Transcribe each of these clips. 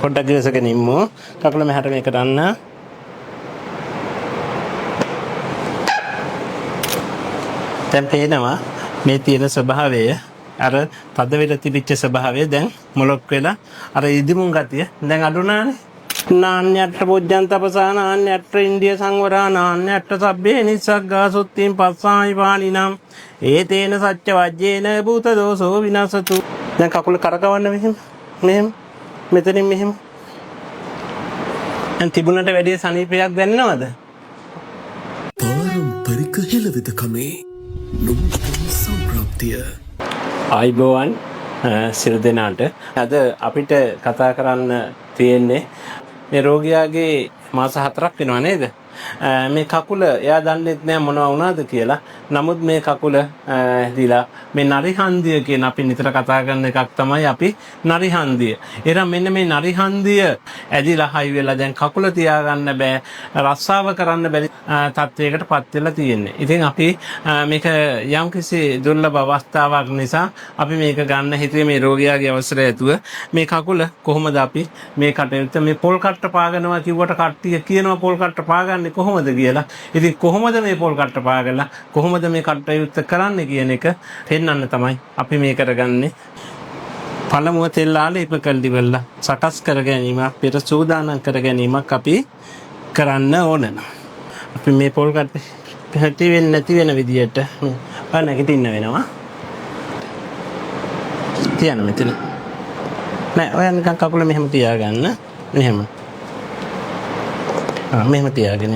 පොඩ්ඩක් ඉවසගෙන ඉමු. කකුල මෙහාට මේක ගන්න. දැන් පේනවා මේ තියෙන ස්වභාවය අර පද වෙලා තිබිච්ච ස්වභාවය දැන් මොලොක් වෙලා අර ඉදිමුන් ගතිය දැන් අඩුනානේ. නාන්‍යට්ඨ බොජ්ජං තපසා නාන්‍යට්ඨ ඉන්දිය සංවරා නාන්‍යට්ඨ සබ්බේ නිස්සග්ගා සුත්තිං පස්සායි පානිනම් ඒතේන සච්ච වජ්ජේන භූත දෝසෝ විනාශතු. දැන් කකුල කරකවන්න මෙහෙම මෙතනින් මෙහෙම. දැන් තිබුණට වැඩි සනීපයක් දැනෙනවද? පාරම්පරික හෙළවෙදකමේ නුඹට සම්ප්‍රාප්තිය. ආයිබෝවන් සියලු දෙනාට. අද අපිට කතා කරන්න තියෙන්නේ මේ රෝගියාගේ මාස 4ක් වෙනවා නේද? මේ කකුල එයා දන්නේ නැහැ මොනවා වුණාද කියලා. නමුත් මේ කකුල දීලා මේ නරිහන්දිය කියන අපි නිතර කතා කරන එකක් තමයි අපි නරිහන්දිය. එරම් මෙන්න මේ නරිහන්දිය ඇදිලා හයි වෙලා දැන් කකුල තියාගන්න බෑ. රස්සාව කරන්න බැරි තත්වයකටපත් වෙලා තියෙන්නේ. ඉතින් අපි මේක යම්කිසි දුර්ලභ අවස්ථාවක් නිසා අපි මේක ගන්න හිතුවේ මේ රෝගියාගේ අවසරය ඇතුව මේ කකුල කොහොමද අපි මේ කටයුත්ත මේ පොල් කට්ට පාගනවා කිව්වට කට්ටිය කියනවා පොල් කට්ට පාගන්නේ කොහොමද කියලා. ඉතින් කොහොමද මේ පොල් කට්ට පාගලා කොහොමද මේ කටයුත්ත කරන්නේ කියන එක පෙන්වන්න තමයි අපි මේ කරගන්නේ. පළමුව තෙල් ආලේප කල්ලිවලා සකස් කර ගැනීමක් පෙර සූදානම් කර ගැනීමක් අපි කරන්න ඕන. අපි මේ පොල් කට්ට පැටි වෙන්නේ නැති වෙන විදියට නැගිටින්න වෙනවා. තියන්න මෙතන. නෑ ඔය නිකන් කකුල මෙහෙම තියාගන්න. මෙහෙම. මෙහෙම තියාගෙන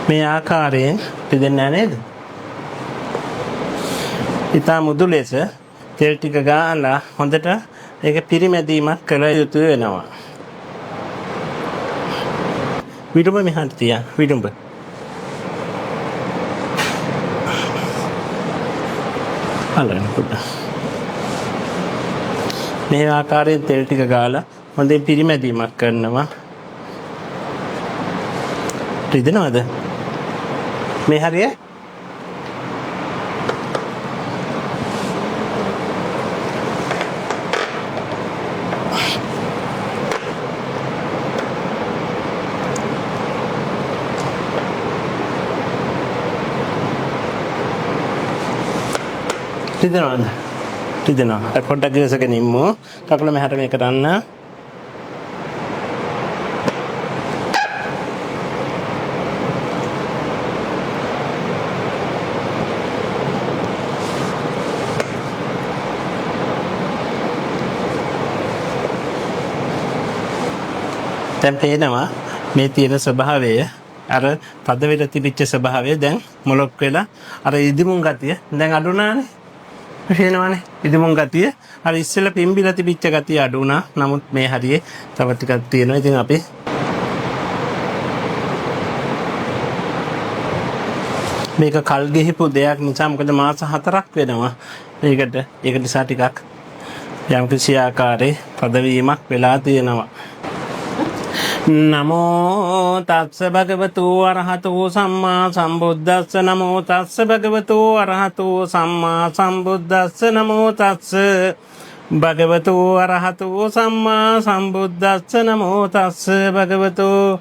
මේ ආකාරයෙන් පිදෙන්නේ නේද? ඊට මුදු ලෙස තෙල් ටික ගාලා හොඳට ඒක පිරිමැදීමක් කළ යුතු වෙනවා. විදුඹ මෙහාට තියා විදුඹ. අල්ලන්න පුතා. මේ ආකාරයෙන් තෙල් ටික ගාලා හොඳින් පිරිමැදීමක් කරනවා. රිදෙනවද? මේ හරිය? රිදෙනවද? රිදෙනවා. පොඩ්ඩක් ඉවසගෙන ඉමු. කකුල මෙහාට මේක ගන්න. දැන් පේනවා මේ තියෙන ස්වභාවය අර පද වෙලා තිබිච්ච ස්වභාවය දැන් මොලොක් වෙලා අර ඉදිමුන් ගතිය දැන් අඩුනානේ. පේනවනේ ඉදිමුන් ගතිය අර ඉස්සෙල්ලා පිම්බිලා තිබිච්ච ගතිය අඩු වුණා. නමුත් මේ හරියේ තව ටිකක් තියෙනවා. ඉතින් අපි මේක කල් ගෙහිපු දෙයක් නිසා මොකද මාස 4ක් වෙනවා. ඒක නිසා ටිකක් යම්කිසි ආකාරයේ පදවීමක් වෙලා තියෙනවා. නමෝ තස්ස භගවතු අරහතෝ සම්මා සම්බුද්දස්ස නමෝ තස්ස භගවතු අරහතෝ සම්මා සම්බුද්දස්ස නමෝ තස්ස භගවතු අරහතෝ සම්මා සම්බුද්දස්ස නමෝ තස්ස භගවතු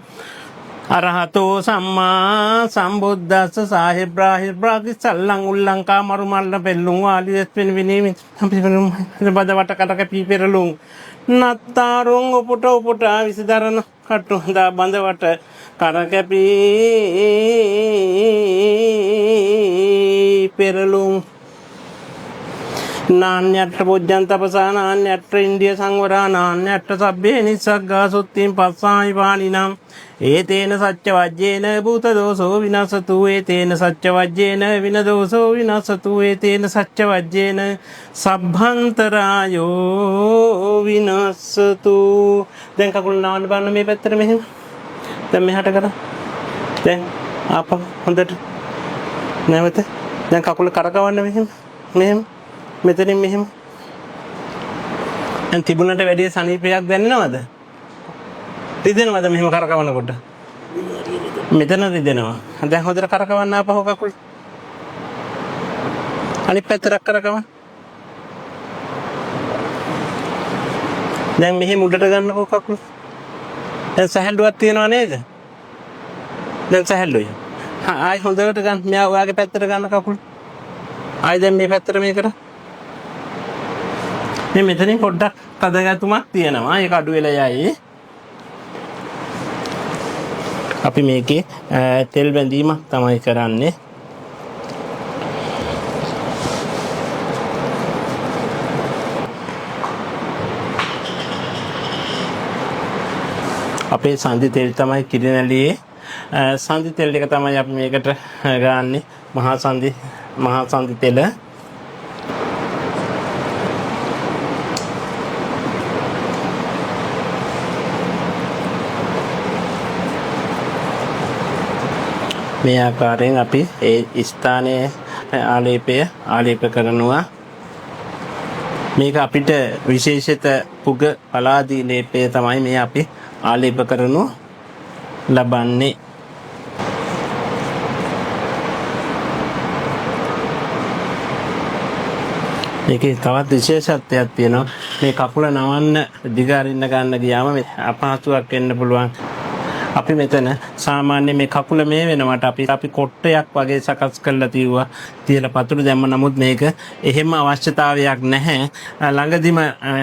අරහතෝ සම්මා සම්බුද්දස්ස සාහිබ්‍රාහිබ්‍රාගි සල්ලං උල්ලංකා මරුමල්ල පෙල්ලුම් වාලියස් වෙන විනීමි බදවට කටක පීපෙරලුම් නත්තාරුන් උපුට විසදරන කටු හදා බඳවට කරකැපී පෙරලුම් නාන්‍යට්ඨ බොජ්ජං තපසා නාන්‍යට්ඨ ඉන්දිය සංවරා නාන්‍යට්ඨ සබ්බේ නිස්සග්ගා සුත්තිං පස්සායි පානිනම් ඒතේන සච්ච වජ්ජේන භූත දෝසෝ විනාශතු ඒතේන සච්ච වජ්ජේන වින දෝසෝ විනාශතු ඒතේන සච්ච වජ්ජේන සබ්බන්තරායෝ විනාශතු. දැන් කකුල නාවන්න බලන්න මේ පැත්තට මෙහෙම. දැන් මෙහාට කරා. දැන් ආපහු හොඳට නැවත. දැන් කකුල කරකවන්න මෙහෙම. මෙතනින් මෙහෙම. දැන් තිබුණට වැඩි සනීපයක් දැනෙනවද? රිදෙනවද මෙහෙම කරකවනකොට? මෙතන රිදෙනවා. දැන් හොඳට කරකවන්න ආපහු කකුල. අනිත් පැත්තට කරකවන්න. දැන් මෙහෙ මුඩට ගන්නකො කකුල. දැන් සැහැල්ලුවක් තියනවා නේද? දැන් සැහැල්ලුයි. ආයි හොඳට ගන්න. මෙයා ඔයාගේ පැත්තට ගන්න කකුල. ආයි දැන් මේ පැත්තට මේකට. මේ මෙතනින් පොඩ්ඩක් තදගතුමක් තියෙනවා. ඒක අඩු වෙලා යයි. අපි මේකේ තෙල් බැඳීමක් තමයි කරන්නේ. අපේ සන්ධි තෙල් තමයි කිරිනැලියේ සන්ධි තෙල් එක තමයි අපි මේකට ගන්නේ මහා සන්ධි තෙල. මේ ආකාරයෙන් අපි ඒ ස්ථානයේ ආලේප කරනවා. මේක අපිට විශේෂිත පුග පලාදී ලේපය තමයි මේ අපි ආලේප කරනු ලබන්නේ. මේකේ තවත් විශේෂත්වයක් තියෙනවා. මේ කකුල නවන්න දිගාරින්න ගන්න ගියාම අපහසුයක් වෙන්න පුළුවන්. අපි මෙතන සාමාන්‍ය මේ කකුල මේ වෙනවට අපි කොට්ටයක් වගේ සකස් කරලා තියලා පතුරු දැම්ම. නමුත් මේක එහෙම අවශ්‍යතාවයක් නැහැ. ළඟදිම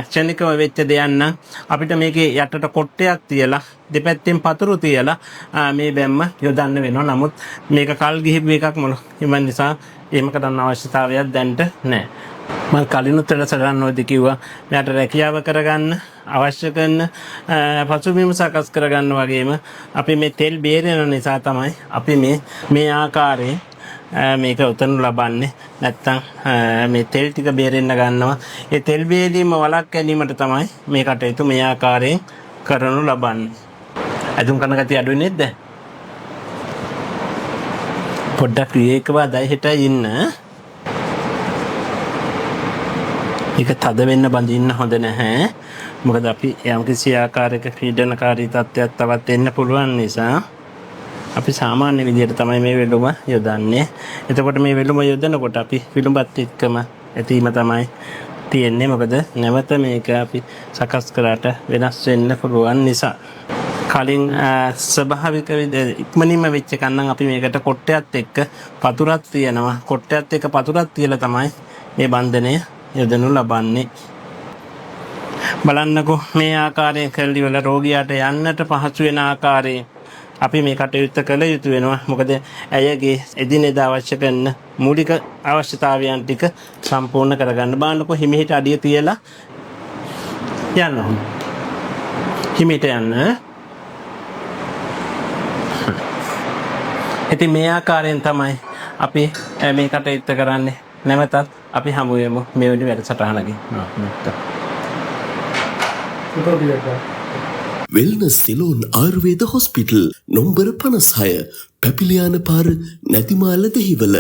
ක්ෂණිකව වෙච්ච දෙයක් නම් අපිට මේකේ යටට කොට්ටයක් තියලා දෙපැත්තෙන් පතුරු තියලා මේ බැම්ම යොදන්න වෙනවා. නමුත් මේක කල් ගිහිපු එකක් මොන නිසා එහෙම කරන්න අවශ්‍යතාවයක් දැන්ට නැහැ. මම කලිනුත් වැඩසටහන වලදී කිව්වා මෙයාට රැකියාව කරගන්න අවශ්‍ය කරන පසුබිම සකස් කරගන්න වගේම අපි මේ තෙල් බේරෙන නිසා තමයි අපි මේ ආකාරයෙන් මේක උතනු ලබන්නේ. නැත්තම් මේ තෙල් ටික බේරෙන්න ගන්නවා. ඒ තෙල් බේරීම වළක් ගැනීමට තමයි මේ කටයුතු මේ ආකාරයෙන් කරනු ලබන්නේ. අදුම් කරන ගතිය අඩුයි නේද? පොඩ්ඩක් විවේකව අදයි හෙටයි ඉන්න. ඒක තද වෙන්න බඳින්න හොඳ නැහැ. මොකද අපි යම්කිසි ආකාරයක පීඩනකාරී තත්ත්වයක් තවත් එන්න පුළුවන් නිසා අපි සාමාන්‍ය විදිහට තමයි මේ වෙලුම යොදන්නේ. එතකොට මේ වෙලුම යොදනකොට අපි විලුඹත් එක්කම ඇතීම තමයි තියෙන්නේ. මොකද නැවත මේක අපි සකස් කරාට වෙනස් වෙන්න පුළුවන් නිසා. කලින් ස්වභාවික ඉක්මනින්ම වෙච්ච එකක් නම් අපි මේකට කොට්ටයත් එක්ක පතුරක් තියනවා. කොට්ටයත් එක්ක පතුරක් තියලා තමයි මේ බන්ධනය යොදනු ලබන්නේ. බලන්නකෝ මේ ආකාරයෙන් කල්ලි වල රෝගියාට යන්නට පහසු වෙන ආකාරයෙන් අපි මේ කටයුත්ත කළ යුතු වෙනවා. මොකද ඇයගේ එදිනෙදා අවශ්‍ය කරන මූලික අවශ්‍යතාවයන් ටික සම්පූර්ණ කරගන්න. බලන්නකෝ හිමිහිට අඩිය තියලා යන්න. හිමිට යන්න. ඉතින් මේ ආකාරයෙන් තමයි අපි මේ කටයුත්ත කරන්නේ. නැවතත් අපි හමු වෙමු මේ වෙලේ වැඩසටහනකින්. වෙල්නස් සිලෝන් ආයුර්වේද හොස්පිටල් නොම්බර 56 පැපිලියාන පාර නැතිමාල දෙහිවල.